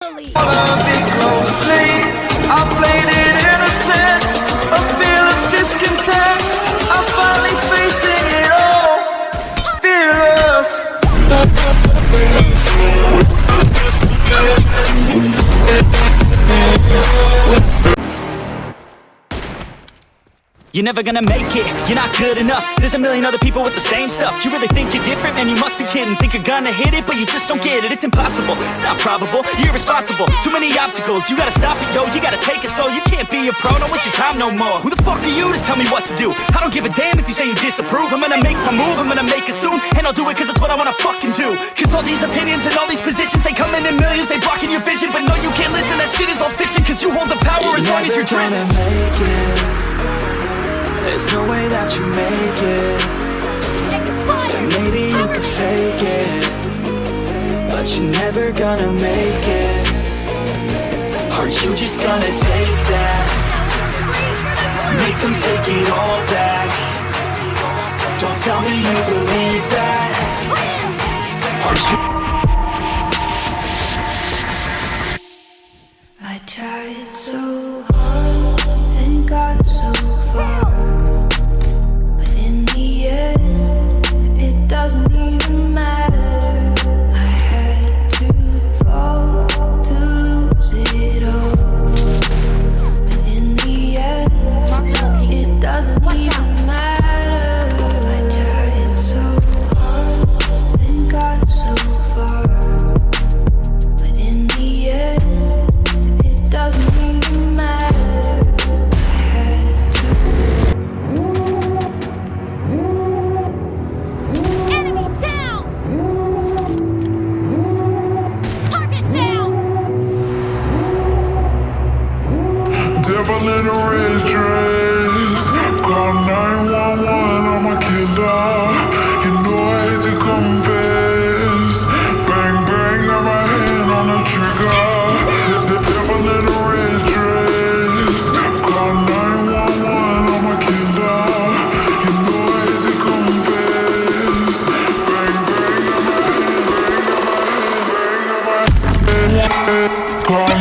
Follow me closely. I played it innocent, a feel of discontent. I'm finally facing it all, fearless. You're never gonna make it, you're not good enough. There's a million other people with the same stuff. You really think you're different? Man, you must be kidding. Think you're gonna hit it, but you just don't get it. It's impossible, it's not probable, you're irresponsible. Too many obstacles, you gotta stop it, yo. You gotta take it slow, you can't be a pro. Don't waste your time no more. Who the fuck are you to tell me what to do? I don't give a damn if you say you disapprove. I'm gonna make my move, I'm gonna make it soon. And I'll do it cause it's what I wanna fucking do. Cause all these opinions and all these positions, they come in millions. They blocking your vision, but no, you can't listen. That shit is all fiction. Cause you hold the power as long as you're driven. There's no way that you make it. And maybe you can fake it, but you're never gonna make it. Are you just gonna take that? Make them take it all back. Don't tell me you believe that. Are you? I tried so hard and got so far, but in the end, it doesn't even matter. I had to fall to lose it all, but in the end, it doesn't even matter. I tried so hard and got so far, but in the end, it doesn't even matter. Devil in a red dress, call 911, I'm a killer. You know I hate to confess. Bang bang, got my hand on the trigger. The devil in a red dress, call 911, I'm a killer. You know I hate to confess. Bang bang, got my hand, call.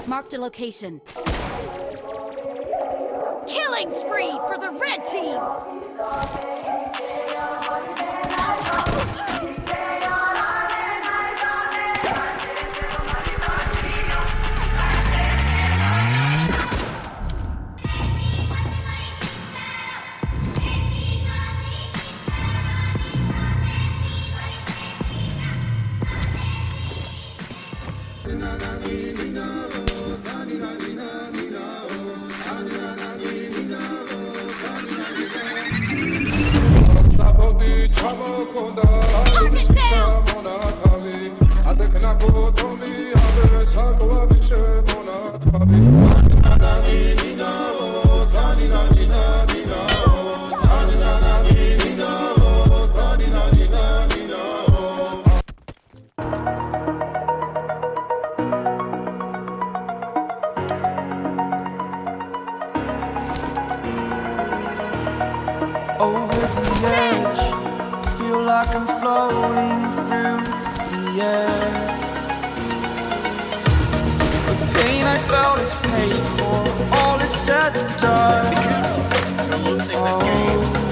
Marked a location. Killing spree for the red team! Target down! Over the edge, feel like I'm floating through the air. The pain I felt is paid for, all is said and done. You're losing that game.